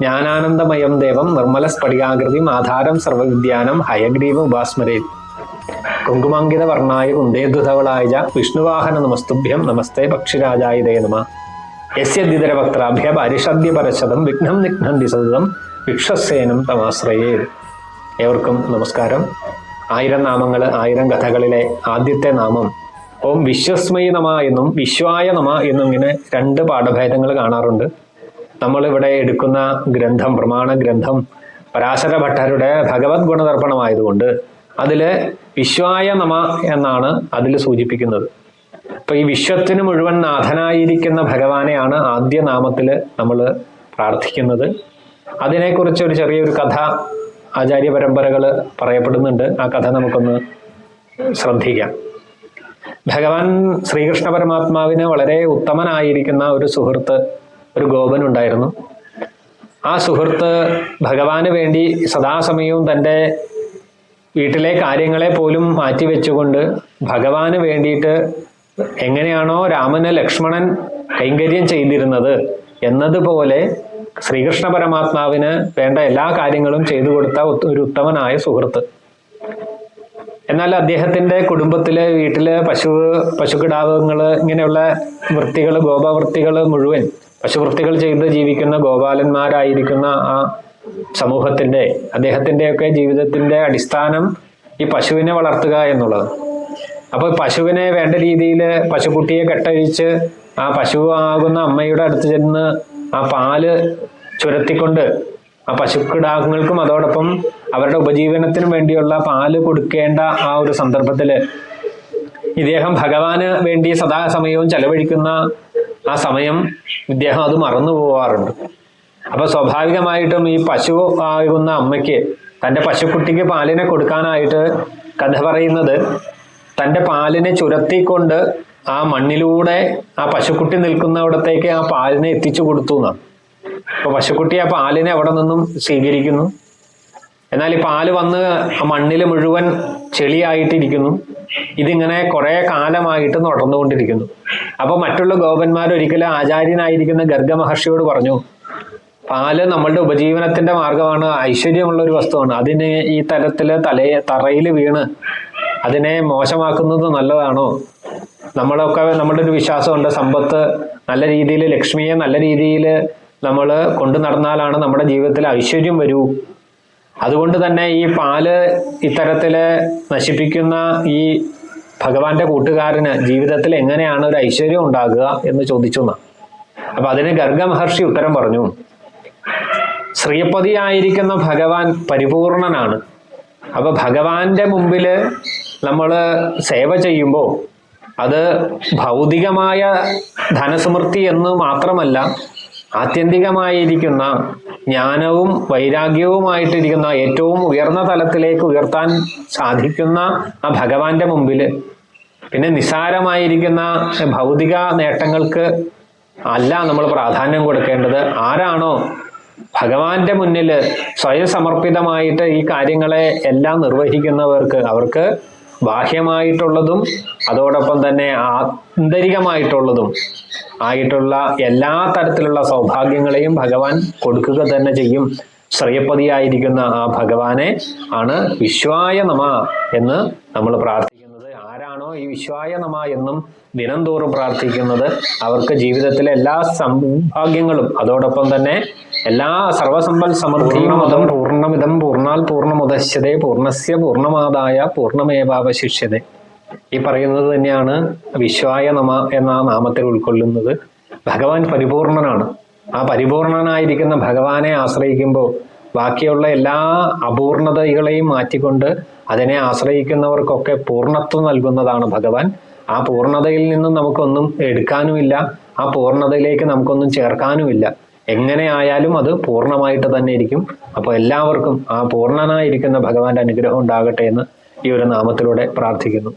ജ്ഞാനാനന്ദമയം ദേവം നിർമ്മല സ്ഫടികാകൃതിം ആധാരം സർവവിദ്യാനം ഹയഗ്രീവം ഉപാസ്മരേ. കുങ്കുമാങ്കിത വർണ്ണായ കുന്ദേന്ദുധവളായ വിഷ്ണുവാഹന നമസ്തുഭ്യം നമസ്തേ പക്ഷിരാജായ ദേ നമഃ. യസ്യദ്വിതര വക്ത്രാഭ്യ പാരിഷദ്യ പരശതം വിഘ്നം നിഘ്നന്തി സതതം വിശ്വസേനം തമാശ്രയേ. ഏവർക്കും നമസ്കാരം. 1000 നാമങ്ങൾ 1000 കഥകളിലെ ആദ്യത്തെ നാമം ഓം വിശ്വസ്മയി നമ എന്നും വിശ്വായ നമ എന്നും ഇങ്ങനെ 2 പാഠഭേദങ്ങൾ കാണാറുണ്ട്. നമ്മളിവിടെ എടുക്കുന്ന ഗ്രന്ഥം, പ്രമാണ ഗ്രന്ഥം പരാശര ഭട്ടരുടെ ഭഗവത് ഗുണതർപ്പണമായതുകൊണ്ട് അതില് വിശ്വായ നമ എന്നാണ് അതിൽ സൂചിപ്പിക്കുന്നത്. അപ്പൊ ഈ വിശ്വത്തിന് മുഴുവൻ നാഥനായിരിക്കുന്ന ഭഗവാനെയാണ് ആദ്യ നാമത്തിൽ നമ്മൾ പ്രാർത്ഥിക്കുന്നത്. അതിനെക്കുറിച്ച് ഒരു ചെറിയൊരു കഥ ആചാര്യ പരമ്പരകൾ പറയപ്പെടുന്നുണ്ട്. ആ കഥ നമുക്കൊന്ന് ശ്രദ്ധിക്കാം. ഭഗവാൻ ശ്രീകൃഷ്ണ പരമാത്മാവിന് വളരെ ഉത്തമനായിരിക്കുന്ന ഒരു സുഹൃത്ത്, ഒരു ഗോപൻ ഉണ്ടായിരുന്നു. ആ സുഹൃത്ത് ഭഗവാന് വേണ്ടി സദാസമയവും തൻ്റെ വീട്ടിലെ കാര്യങ്ങളെ പോലും മാറ്റിവെച്ചുകൊണ്ട് ഭഗവാന് വേണ്ടിയിട്ട് എങ്ങനെയാണോ രാമന് ലക്ഷ്മണൻ കൈങ്കര്യം ചെയ്തിരുന്നത് എന്നതുപോലെ ശ്രീകൃഷ്ണ പരമാത്മാവിന് വേണ്ട എല്ലാ കാര്യങ്ങളും ചെയ്തു കൊടുത്ത ഒരു ഉത്തമനായ സുഹൃത്ത്. എന്നാൽ അദ്ദേഹത്തിന്റെ കുടുംബത്തിലെ വീട്ടില് പശുക്കിടാവങ്ങള് ഇങ്ങനെയുള്ള വൃത്തികൾ, ഗോപവൃത്തികൾ മുഴുവൻ പശുവൃത്തികൾ ചെയ്ത് ജീവിക്കുന്ന ഗോപാലന്മാരായിരിക്കുന്ന ആ സമൂഹത്തിന്റെ, അദ്ദേഹത്തിൻ്റെയൊക്കെ ജീവിതത്തിന്റെ അടിസ്ഥാനം ഈ പശുവിനെ വളർത്തുക എന്നുള്ളത്. അപ്പൊ പശുവിനെ വേണ്ട രീതിയിൽ പശുക്കുട്ടിയെ കെട്ടഴിച്ച് ആ പശു ആകുന്ന അമ്മയുടെ അടുത്ത് ചെന്ന് ആ പാല് ചുരത്തിക്കൊണ്ട് ആ പശുക്കിടാങ്ങൾക്കും അതോടൊപ്പം അവരുടെ ഉപജീവനത്തിനും വേണ്ടിയുള്ള പാല് കൊടുക്കേണ്ട ആ ഒരു സന്ദർഭത്തില് ഇദ്ദേഹം ഭഗവാന് വേണ്ടി സദാസമയവും ചെലവഴിക്കുന്ന ആ സമയം ഇദ്ദേഹം അത് മറന്നു പോവാറുണ്ട്. അപ്പൊ സ്വാഭാവികമായിട്ടും ഈ പശു ആകുന്ന അമ്മയ്ക്ക് തൻ്റെ പശുക്കുട്ടിക്ക് പാലിനെ കൊടുക്കാനായിട്ട് കഥ പറയുന്നത് തൻ്റെ പാലിനെ ചുരത്തിക്കൊണ്ട് ആ മണ്ണിലൂടെ ആ പശുക്കുട്ടി നിൽക്കുന്നിടത്തേക്ക് ആ പാലിനെ എത്തിച്ചു കൊടുത്തു എന്നാണ്. അപ്പൊ പശുക്കുട്ടി ആ പാലിനെ അവിടെ നിന്നും സ്വീകരിക്കുന്നു. എന്നാൽ ഈ പാല് വന്ന് ആ മണ്ണിൽ മുഴുവൻ ചെളിയായിട്ടിരിക്കുന്നു. ഇതിങ്ങനെ കുറെ കാലമായിട്ട് നടന്നുകൊണ്ടിരിക്കുന്നു. അപ്പൊ മറ്റുള്ള ഗോപന്മാർ ഒരിക്കലും ആചാര്യനായിരിക്കുന്ന ഗർഗ മഹർഷിയോട് പറഞ്ഞു, പാല് നമ്മളുടെ ഉപജീവനത്തിന്റെ മാർഗമാണ്, ഐശ്വര്യമുള്ള ഒരു വസ്തുവാണ്. അതിന് ഈ തരത്തില് തറയിൽ വീണ് അതിനെ മോശമാക്കുന്നത് നല്ലതാണോ? നമ്മളുടെ ഒരു വിശ്വാസമുണ്ട്, സമ്പത്ത് നല്ല രീതിയിൽ, ലക്ഷ്മിയെ നല്ല രീതിയിൽ നമ്മൾ കൊണ്ടു നടന്നാലാണ് നമ്മുടെ ജീവിതത്തിൽ ഐശ്വര്യം വരൂ. അതുകൊണ്ട് തന്നെ ഈ പാല് ഇത്തരത്തില് നശിപ്പിക്കുന്ന ഈ ഭഗവാന്റെ കൂട്ടുകാരന് ജീവിതത്തിൽ എങ്ങനെയാണ് ഒരു ഐശ്വര്യം ഉണ്ടാകുക എന്ന് ചോദിച്ചു എന്നാ. അപ്പൊ അതിന് ഗർഗ മഹർഷി ഉത്തരം പറഞ്ഞു, ശ്രീപതിയായിരിക്കുന്ന ഭഗവാൻ പരിപൂർണനാണ്. അപ്പൊ ഭഗവാന്റെ മുമ്പില് നമ്മൾ സേവ ചെയ്യുമ്പോൾ അത് ഭൗതികമായ ധനസമൃദ്ധി എന്ന് മാത്രമല്ല, ആത്യന്തികമായിരിക്കുന്ന ജ്ഞാനവും വൈരാഗ്യവുമായിട്ടിരിക്കുന്ന ഏറ്റവും ഉയർന്ന തലത്തിലേക്ക് ഉയർത്താൻ സാധിക്കുന്ന ആ ഭഗവാന്റെ മുമ്പിൽ പിന്നെ നിസ്സാരമായിരിക്കുന്ന ഭൗതിക നേട്ടങ്ങൾക്ക് അല്ല നമ്മൾ പ്രാധാന്യം കൊടുക്കേണ്ടത്. ആരാണോ ഭഗവാന്റെ മുന്നിൽ സ്വയം സമർപ്പിതമായിട്ട് ഈ കാര്യങ്ങളെ എല്ലാം നിർവഹിക്കുന്നവർക്ക്, അവർക്ക് ബാഹ്യമായിട്ടുള്ളതും അതോടൊപ്പം തന്നെ ആന്തരികമായിട്ടുള്ളതും ആയിട്ടുള്ള എല്ലാ തരത്തിലുള്ള സൗഭാഗ്യങ്ങളെയും ഭഗവാൻ കൊടുക്കുക തന്നെ ചെയ്യും. ശ്രേയപതിയായിരിക്കുന്ന ആ ഭഗവാനെ ആണ് വിശ്വായ നമ എന്ന് നമ്മൾ പ്രാർത്ഥിക്കുന്നത്. ആരാണോ ഈ വിശ്വായ നമ എന്നും ദിനം തോറും പ്രാർത്ഥിക്കുന്നത് അവർക്ക് ജീവിതത്തിലെ എല്ലാ സൗഭാഗ്യങ്ങളും അതോടൊപ്പം തന്നെ എല്ലാ സർവസമ്പൽ സമൃദ്ധിയും മതം പൂർണ്ണമിതം പൂർണ്ണാൽ പൂർണ്ണമുദശ്യതേ പൂർണ്ണസ്യ പൂർണ്ണമാദായ പൂർണ്ണമേവാവശിഷ്യതേ. ഈ പറയുന്നത് തന്നെയാണ് വിശ്വായ നമ എന്ന നാമത്തിൽ ഉൾക്കൊള്ളുന്നത്. ഭഗവാൻ പരിപൂർണനാണ്. ആ പരിപൂർണനായിരിക്കുന്ന ഭഗവാനെ ആശ്രയിക്കുമ്പോൾ ബാക്കിയുള്ള എല്ലാ അപൂർണതകളെയും മാറ്റിക്കൊണ്ട് അതിനെ ആശ്രയിക്കുന്നവർക്കൊക്കെ പൂർണ്ണത്വം നൽകുന്നതാണ് ഭഗവാൻ. ആ പൂർണ്ണതയിൽ നിന്നും നമുക്കൊന്നും എടുക്കാനുമില്ല, ആ പൂർണ്ണതയിലേക്ക് നമുക്കൊന്നും ചേർക്കാനുമില്ല. എങ്ങനെ ആയാലും അത് പൂർണ്ണമായിട്ട് തന്നെ ഇരിക്കും. അപ്പോൾ എല്ലാവർക്കും ആ പൂർണ്ണനായിരിക്കുന്ന ഭഗവാന്റെ അനുഗ്രഹം ഉണ്ടാകട്ടെ എന്ന് ഈ ഒരു നാമത്തിലൂടെ പ്രാർത്ഥിക്കുന്നു.